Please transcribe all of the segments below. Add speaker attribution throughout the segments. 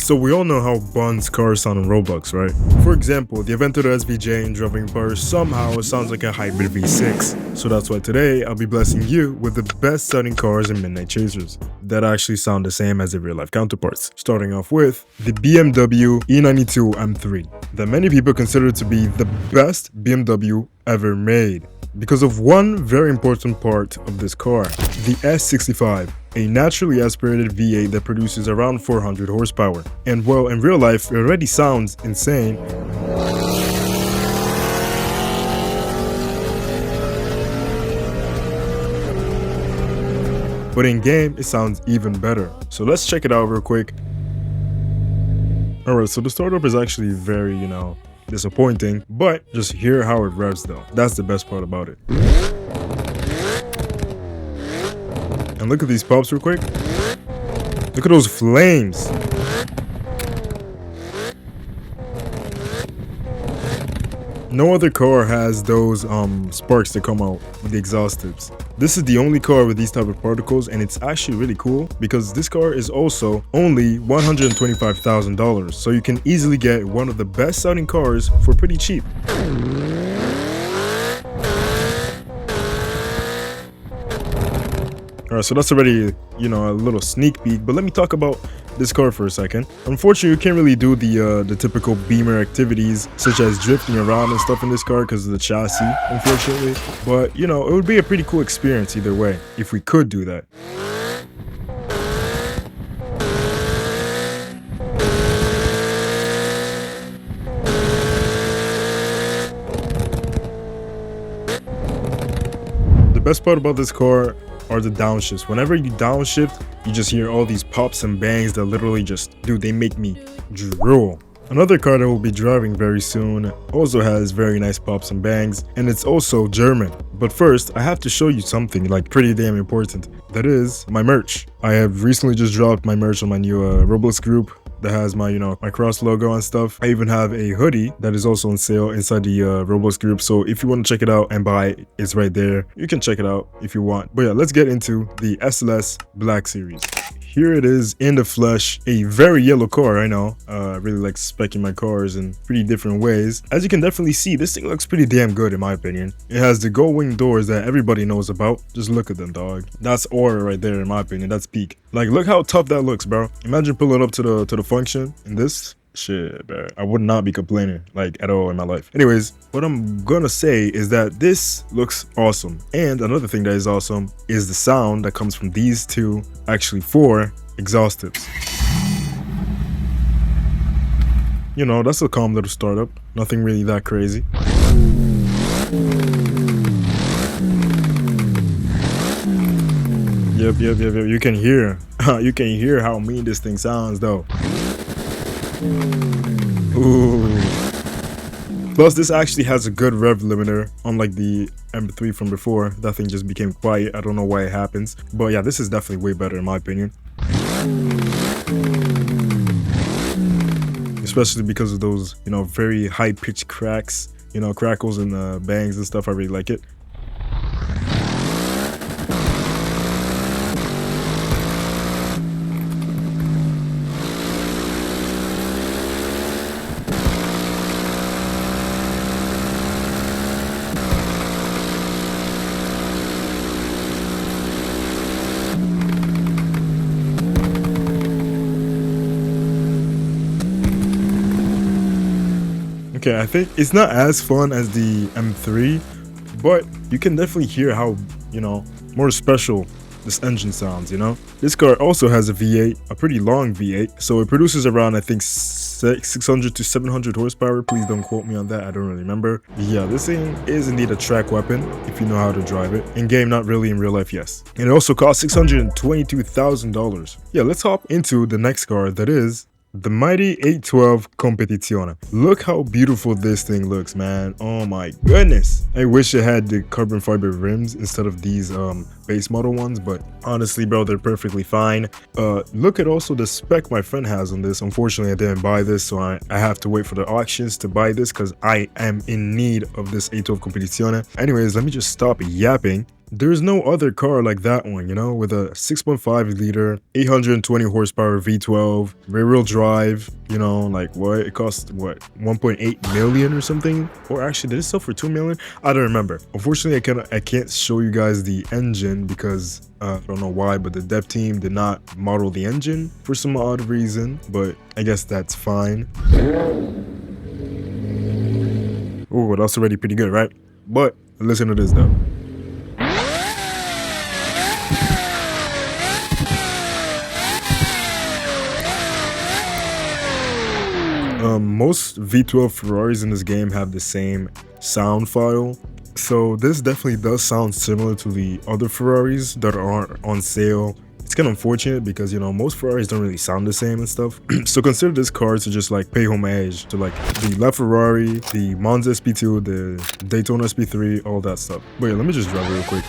Speaker 1: So we all know how Bond's cars sound in Roblox, right? For example, the Aventador SVJ in drivingempire somehow sounds like a hybrid V6. So that's why today I'll be blessing you with the best sounding cars in Midnight Chasers that actually sound the same as their real life counterparts. Starting off with the BMW E92 M3 that many people consider to be the best BMW ever made, because of one very important part of this car, the S65, a naturally aspirated V8 that produces around 400 horsepower. And well, in real life, it already sounds insane. But in game, it sounds even better. So let's check it out real quick. Alright, so the startup is actually very, disappointing, but just hear how it revs though. That's the best part about it. And look at these pops real quick. Look at those flames. No other car has those sparks that come out with the exhaust tips. This is the only car with these type of particles, and it's actually really cool because this car is also only $125,000, so you can easily get one of the best sounding cars for pretty cheap. Alright, so that's already, a little sneak peek, but let me talk about this car for a second. Unfortunately, you can't really do the typical Beamer activities, such as drifting around and stuff in this car because of the chassis, unfortunately. But, it would be a pretty cool experience either way, if we could do that. The best part about this car are the downshifts. Whenever you downshift, you just hear all these pops and bangs that literally they make me drool. Another car that we'll be driving very soon also has very nice pops and bangs, and it's also German. But first, I have to show you something pretty damn important. That is my merch. I have recently just dropped my merch on my new Roblox group that has my, my cross logo and stuff. I even have a hoodie that is also on sale inside the Roblox group. So if you want to check it out and buy it, it's right there. You can check it out if you want. But yeah, let's get into the SLS Black Series. Here it is in the flesh, a very yellow car. I know, I really like speccing my cars in pretty different ways. As you can definitely see, this thing looks pretty damn good in my opinion. It has the gold wing doors that everybody knows about. Just look at them, dog. That's aura right there in my opinion. That's peak. Look how tough that looks, bro. Imagine pulling up to the function in this. Shit, bro. I would not be complaining at all in my life. Anyways, what I'm gonna say is that this looks awesome. And another thing that is awesome is the sound that comes from these two, actually 4 exhaust tips. That's a calm little startup. Nothing really that crazy. Yep. You can hear how mean this thing sounds though. Ooh. Plus, this actually has a good rev limiter, unlike the M3 from before. That thing just became quiet. I don't know why it happens. But yeah, this is definitely way better in my opinion. Especially because of those, very high-pitched cracks, crackles and bangs and stuff. I really like it. Okay, I think it's not as fun as the M3, but you can definitely hear how, more special this engine sounds, This car also has a V8, a pretty long V8, so it produces around, I think, 600 to 700 horsepower. Please don't quote me on that, I don't really remember. But yeah, this thing is indeed a track weapon if you know how to drive it. In game, not really. In real life, yes. And it also costs $622,000. Yeah, let's hop into the next car, that is the mighty 812 Competizione. Look how beautiful this thing looks, man. Oh my goodness. I wish it had the carbon fiber rims instead of these base model ones, but honestly, bro, they're perfectly fine. Look at also the spec my friend has on this. Unfortunately, I didn't buy this, so I have to wait for the auctions to buy this because I am in need of this 812 Competizione. Anyways, let me just stop yapping there's no other car like that one, you know, with a 6.5 liter, 820 horsepower V12, rear-wheel drive, you know, like what? It cost what, 1.8 million or something? Or actually, did it sell for 2 million? I don't remember. Unfortunately, I can't show you guys the engine because I don't know why, but the dev team did not model the engine for some odd reason, but I guess that's fine. Oh, that's already pretty good, right? But listen to this though. Most V12 Ferraris in this game have the same sound file, so this definitely does sound similar to the other Ferraris that are on sale. It's kind of unfortunate because, you know, most Ferraris don't really sound the same and stuff. So consider this car to just like pay homage to like the LaFerrari, the Monza SP2, the Daytona SP3, all that stuff. But yeah, let me just drive real quick.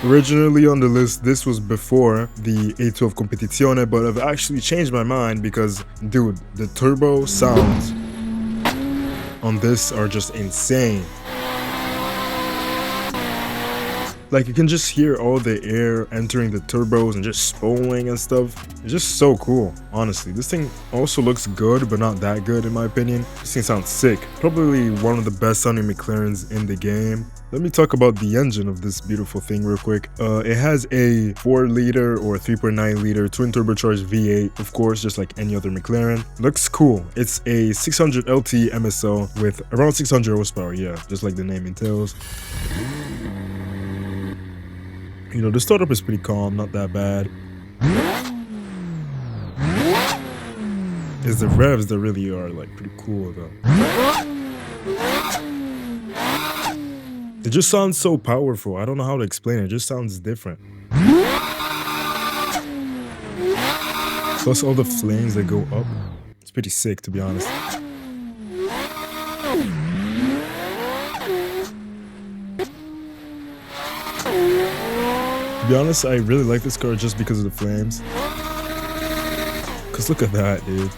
Speaker 1: Originally on the list, this was before the A12 Competizione, but I've actually changed my mind because, dude, the turbo sounds on this are just insane. Like, you can just hear all the air entering the turbos and just spooling and stuff. It's just so cool, honestly. This thing also looks good, but not that good in my opinion. This thing sounds sick. Probably one of the best sounding McLarens in the game. Let me talk about the engine of this beautiful thing real quick. It has a 4 liter or 3.9 liter twin turbocharged V8, of course, just like any other McLaren. Looks cool. It's a 600 LT MSO with around 600 horsepower, yeah, just like the name entails. You know, the startup is pretty calm, not that bad. It's the revs that really are like pretty cool though. It just sounds so powerful. I don't know how to explain it. It just sounds different. Plus all the flames that go up. It's pretty sick, to be honest. To be honest, I really like this car just because of the flames. Cause look at that, dude.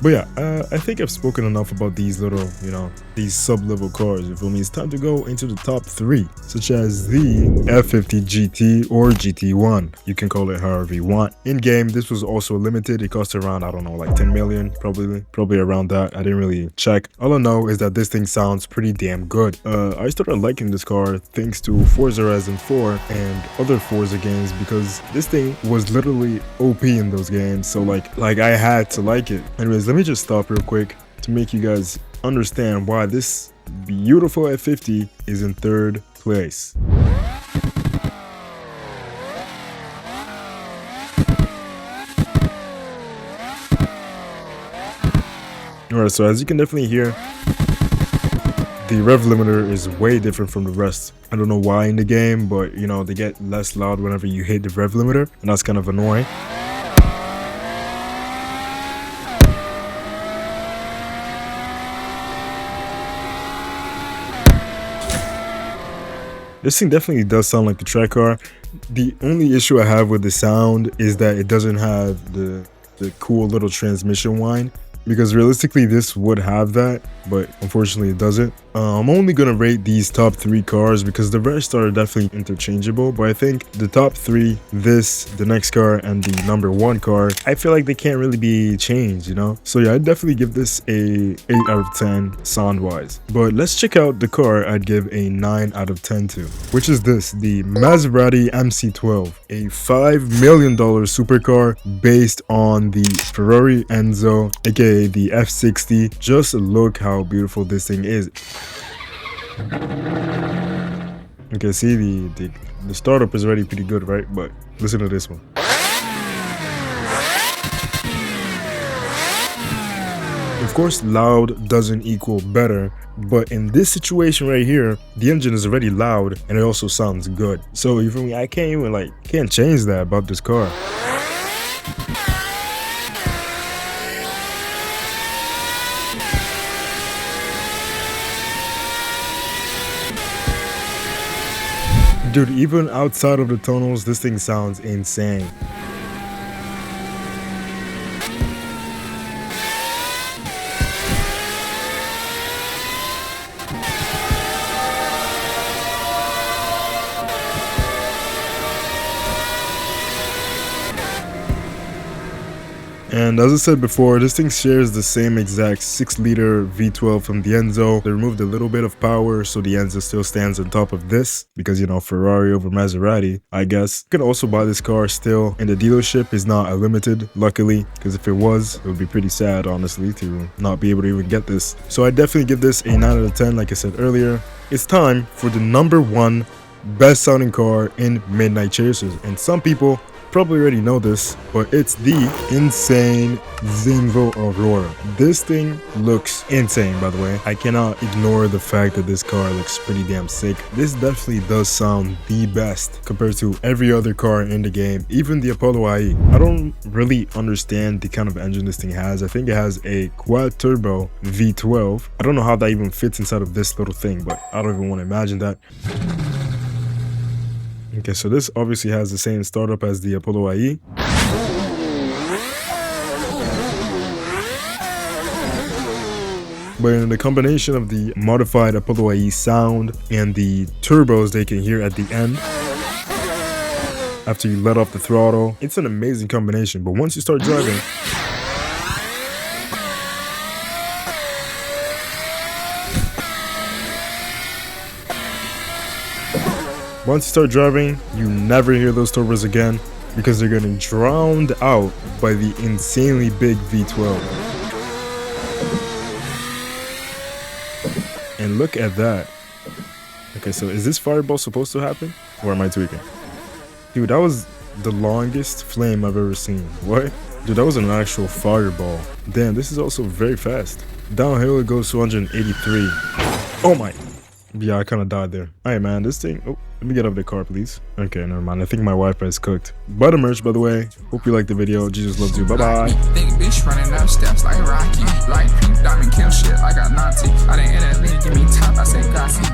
Speaker 1: But yeah, I think I've spoken enough about these little, you know, these sub-level cars. You feel me? It's time to go into the top 3, such as the F50 GT or GT1. You can call it however you want. In game, this was also limited. It cost around, I don't know, like 10 million, probably around that. I didn't really check. All I know is that this thing sounds pretty damn good. I started liking this car thanks to Forza Horizon 4 and other Forza games because this thing was literally OP in those games. So like I had to like it. Anyways, let me just stop real quick to make you guys understand why this beautiful F50 is in 3rd place. Alright, so as you can definitely hear, the rev limiter is way different from the rest. I don't know why in the game, but you know, they get less loud whenever you hit the rev limiter, and that's kind of annoying. This thing definitely does sound like the track car. The only issue I have with the sound is that it doesn't have the cool little transmission whine. Because realistically, this would have that, but unfortunately it doesn't. I'm only gonna rate these top 3 cars because the rest are definitely interchangeable, but I think the top 3, this, the next car, and the number 1 car, I feel like they can't really be changed, you know? So yeah, I'd definitely give this a 8 out of 10 sound-wise. But let's check out the car I'd give a 9 out of 10 to, which is this, the Maserati MC12, a $5 million supercar based on the Ferrari Enzo, aka the F60. Just look how beautiful this thing is. Okay, see the The startup is already pretty good, right? But listen to this one. Of course, loud doesn't equal better, but in this situation right here, the engine is already loud and it also sounds good. So you feel me? I can't even can't change that about this car. Dude, even outside of the tunnels, this thing sounds insane. And as I said before, this thing shares the same exact 6-liter V12 from the Enzo. They removed a little bit of power, so the Enzo still stands on top of this because, you know, Ferrari over Maserati, I guess. You can also buy this car still, and the dealership is not unlimited, luckily, because if it was, it would be pretty sad, honestly, to not be able to even get this. So I definitely give this a 9 out of 10, like I said earlier. It's time for the #1 best sounding car in Midnight Chasers, and some people probably already know this, but it's the insane Zingo Aurora. This thing looks insane, by the way. I cannot ignore the fact that this car looks pretty damn sick. This definitely does sound the best compared to every other car in the game, even the Apollo IE. I don't really understand the kind of engine this thing has. I think it has a quad turbo V12. I don't know how that even fits inside of this little thing, but I don't even want to imagine that. Okay, so this obviously has the same startup as the Apollo IE. But in the combination of the modified Apollo IE sound and the turbos they can hear at the end after you let off the throttle, it's an amazing combination. But once you start driving, you never hear those turbos again because they're getting drowned out by the insanely big V12. And look at that. Okay, so is this fireball supposed to happen? Or am I tweaking? Dude, that was the longest flame I've ever seen. What? Dude, that was an actual fireball. Damn, this is also very fast. Downhill it goes to 183. Oh my. Yeah, I kind of died there. Alright, man, this thing... Oh, let me get up the car, please. Okay, never mind. I think my Wi-Fi is cooked. Butter merch, by the way. Hope you liked the video. Jesus loves you. Bye-bye.
Speaker 2: Think bitch running up steps like Rocky. Like pink diamond kill shit. I got naughty. I didn't end up give me top. I said gossip.